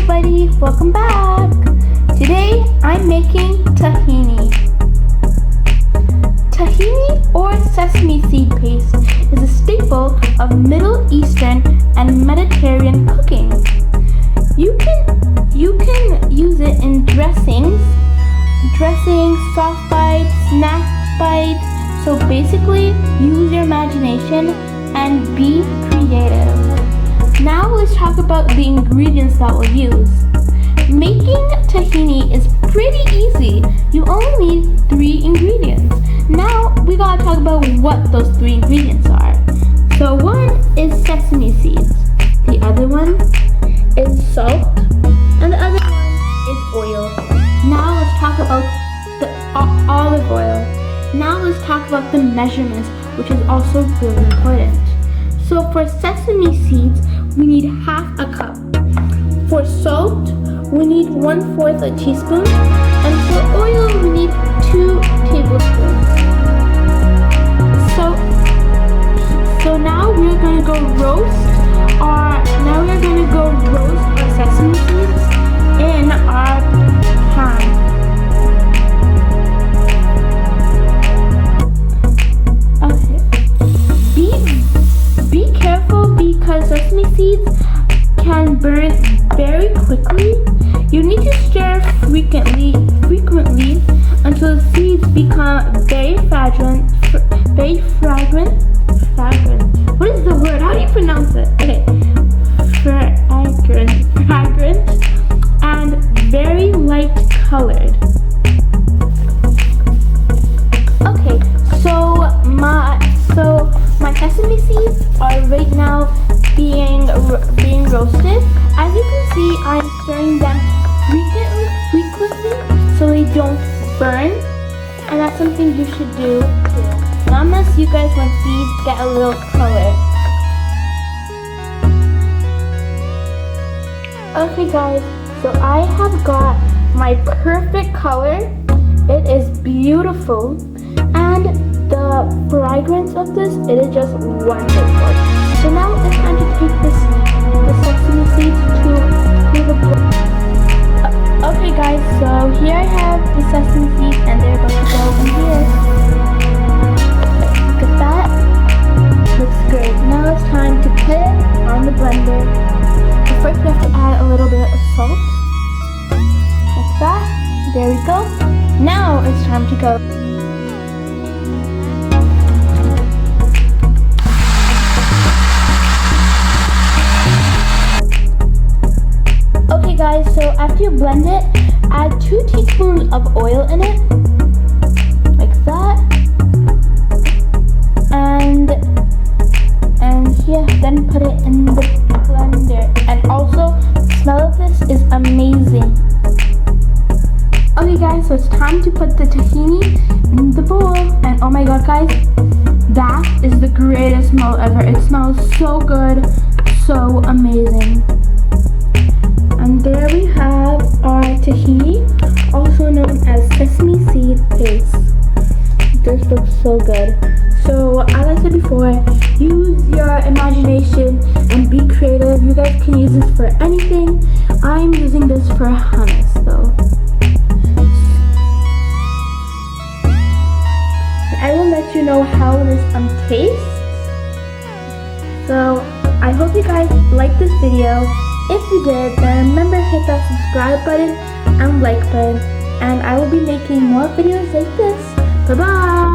everybody, welcome back. Today I'm making tahini. Tahini or sesame seed paste is a staple of Middle Eastern and Mediterranean cooking. You can use it in dressings, soft bites, snack bites. So basically, use your imagination and be creative. Now let's talk about the ingredients that we'll use. Making tahini is pretty easy. You only need 3 ingredients. Now we gotta talk about what those 3 ingredients are. So one is sesame seeds, the other one is salt, and the other one is oil. Now let's talk about the olive oil. Now let's talk about the measurements, which is also really important. So for sesame seeds, we need half a cup. For salt, we need 1/4 a teaspoon. And for oil, we need 2 tablespoons. So now we're gonna go roast our sesame seeds in our pan. Okay. Be careful because sesame seeds can burn very quickly. You need to stir frequently until the seeds become very fragrant. What is the word? How do you pronounce it? Okay. Fragrant and very light colored. Okay, so my sesame seeds are right now being roasted. As you can see, I'm stirring them frequently so they don't burn, and that's something you should do too. Not unless you guys want these get a little color. Okay guys, so I have got my perfect color. It is beautiful, and the fragrance of this, it is just wonderful. So now it's time to take the sesame seeds to the blender. Okay guys, so here I have the sesame seeds and they're about to go in here. Look at that. Looks great. Now it's time to put it on the blender. But first we have to add a little bit of salt. Like that. There we go. Now it's time to go. Okay guys, so after you blend it, add 2 teaspoons of oil in it, like that, and yeah, then put it in the blender. And also, the smell of this is amazing. Okay guys, so it's time to put the tahini in the bowl, and oh my god guys, that is the greatest smell ever. It smells so good, so amazing. And there we have our tahini, also known as sesame seed paste. This looks so good. So as I said before, use your imagination and be creative. You guys can use this for anything. I'm using this for hummus though. I will let you know how this tastes. So I hope you guys liked this video. If you did, then remember hit that subscribe button and like button, and I will be making more videos like this. Bye bye!